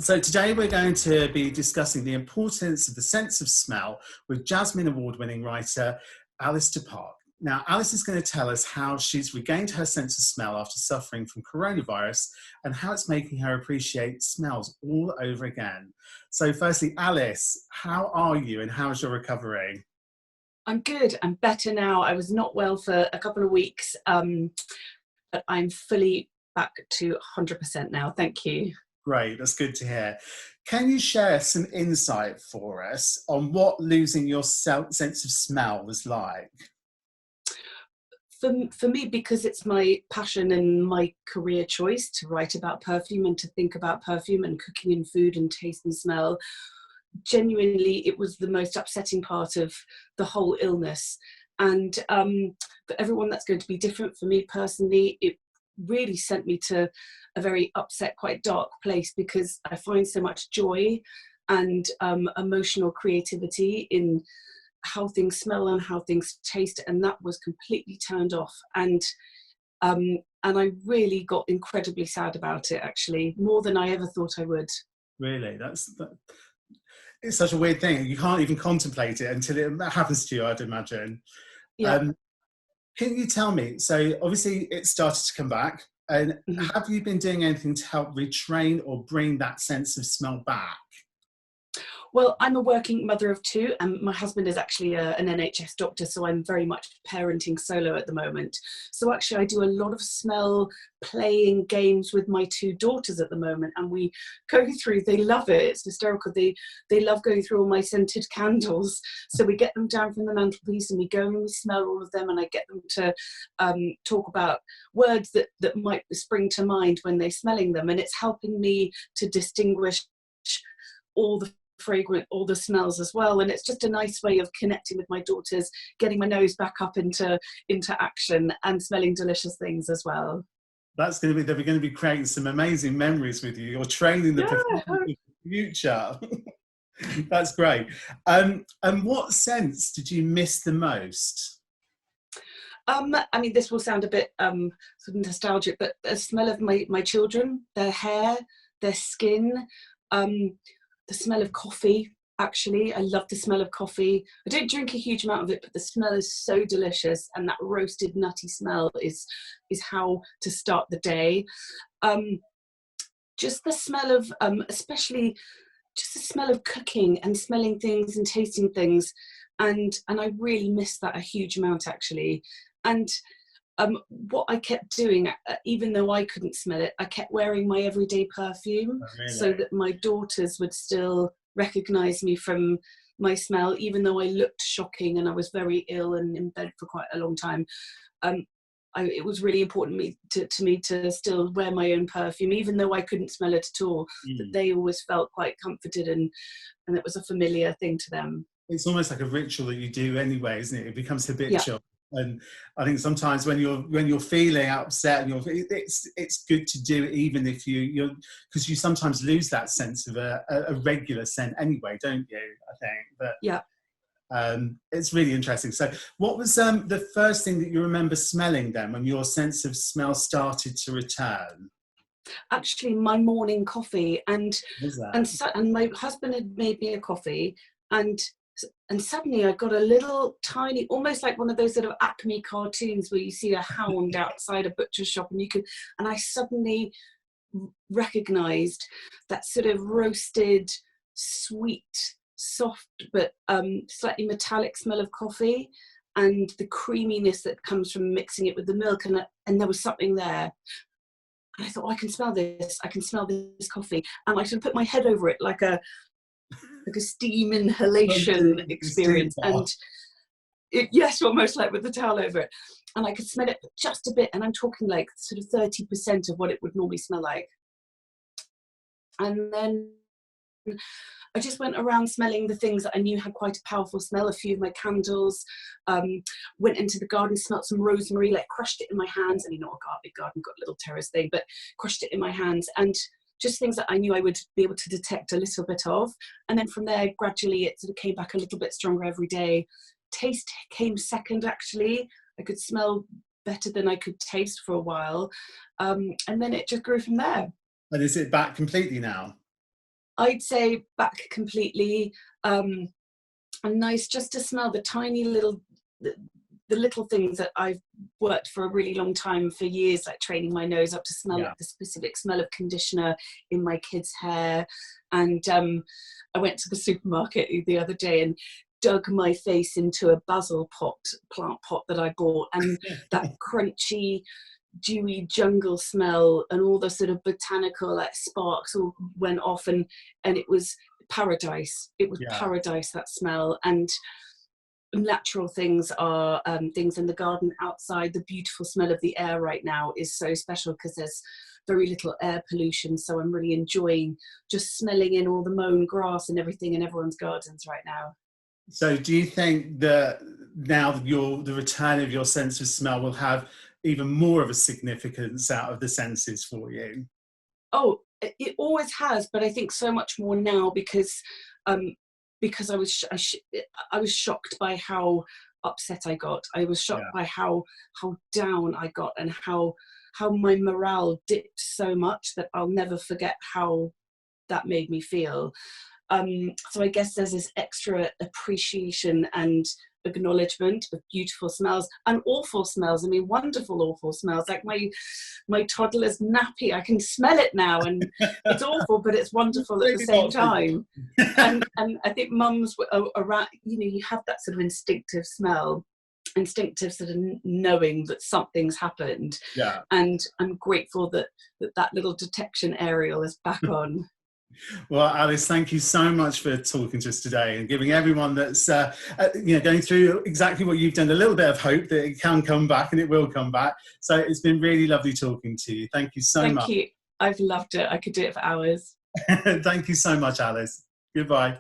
So today we're going to be discussing the importance of the sense of smell with Jasmine Award-winning writer Alice Parcq. Now, Alice is going to tell us how she's regained her sense of smell after suffering from coronavirus and how it's making her appreciate smells all over again. So firstly, Alice, how are you and how's your recovery? I'm good. I'm better now. I was not well for a couple of weeks, but I'm fully back to 100% now. Thank you. Great, that's good to hear. Can you share some insight for us on what losing your sense of smell was like? For me, because it's my passion and my career choice to write about perfume and to think about perfume and cooking and food and taste and smell, genuinely it was the most upsetting part of the whole illness. And for everyone that's going to be different. For me personally, it really sent me to a very upset, quite dark place, because I find so much joy and emotional creativity in how things smell and how things taste, and that was completely turned off. And I really got incredibly sad about it, actually, more than I ever thought I would. Really, it's such a weird thing. You can't even contemplate it until it happens to you, I'd imagine. Yeah. Can you tell me, so obviously it started to come back, and Mm-hmm. have you been doing anything to help retrain or bring that sense of smell back? Well, I'm a working mother of two, and my husband is actually an NHS doctor, so I'm very much parenting solo at the moment. So actually I do a lot of smell playing games with my two daughters at the moment, and we go through, they love it, it's hysterical, they love going through all my scented candles. So we get them down from the mantelpiece and we go and we smell all of them, and I get them to talk about words that might spring to mind when they're smelling them, and it's helping me to distinguish all the fragrant, all the smells as well. And it's just a nice way of connecting with my daughters, getting my nose back up into action and smelling delicious things as well. They're going to be creating some amazing memories with you. You're training the performance of the future. That's great. And what sense did you miss the most? I mean, this will sound a bit sort of nostalgic, but the smell of my children, their hair, their skin, the smell of coffee. Actually, I love the smell of coffee. I don't drink a huge amount of it, but the smell is so delicious, and that roasted nutty smell is how to start the day. Just the smell of especially just the smell of cooking and smelling things and tasting things, and I really miss that a huge amount, actually. And what I kept doing, even though I couldn't smell it, I kept wearing my everyday perfume. Oh, really? So that my daughters would still recognize me from my smell, even though I looked shocking and I was very ill and in bed for quite a long time. It was really important to me to still wear my own perfume, even though I couldn't smell it at all. That they always felt quite comforted, and it was a familiar thing to them. It's almost like a ritual that you do anyway, isn't it? It becomes habitual. Yeah. And I think sometimes when you're feeling upset, and it's good to do it, even if you're because you sometimes lose that sense of a regular scent anyway, don't you? I think, but Yeah. It's really interesting. So, what was the first thing that you remember smelling then, when your sense of smell started to return? Actually, my morning coffee, and What was that? and my husband had made me a coffee, and suddenly I got a little tiny, almost like one of those sort of Acme cartoons where you see a hound outside a butcher's shop, and I suddenly recognized that sort of roasted, sweet, soft, but slightly metallic smell of coffee, and the creaminess that comes from mixing it with the milk, and there was something there. And I thought, oh, I can smell this coffee. And I should put my head over it like a steam inhalation experience. And yes, almost like with the towel over it. And I could smell it just a bit. And I'm talking like sort of 30% of what it would normally smell like. And then I just went around smelling the things that I knew had quite a powerful smell. A few of my candles, went into the garden, smelt some rosemary, like crushed it in my hands. I mean, not a big garden, got a little terrace thing, but crushed it in my hands. And just things that I knew I would be able to detect a little bit of. And then from there, gradually, it sort of came back a little bit stronger every day. Taste came second, actually. I could smell better than I could taste for a while. And then it just grew from there. And is it back completely now? I'd say back completely. And nice just to smell the tiny little, the little things that I've worked for a really long time, for years, like training my nose up to smell like the specific smell of conditioner in my kids' hair. And I went to the supermarket the other day and dug my face into a basil plant pot that I bought, and that crunchy, dewy jungle smell and all the sort of botanical like sparks all went off, and it was paradise. It was paradise, that smell. And natural things are things in the garden outside. The beautiful smell of the air right now is so special because there's very little air pollution, so I'm really enjoying just smelling in all the mown grass and everything in everyone's gardens right now. So do you think that now the return of your sense of smell will have even more of a significance out of the senses for you? Oh, it always has, but I think so much more now because I was shocked by how upset I got. I was shocked by how down I got, and how my morale dipped so much that I'll never forget how that made me feel. So I guess there's this extra appreciation and acknowledgement of beautiful smells and awful smells. I mean, wonderful, awful smells, like my toddler's nappy. I can smell it now, and it's awful, but it's wonderful at the same time. and I think mums are around, you have that sort of instinctive smell, instinctive sort of knowing that something's happened. And I'm grateful that little detection aerial is back on. Well, Alice, thank you so much for talking to us today and giving everyone that's going through exactly what you've done a little bit of hope that it can come back, and it will come back. So it's been really lovely talking to you. Thank you so much. Thank you. I've loved it. I could do it for hours. Thank you so much, Alice. Goodbye.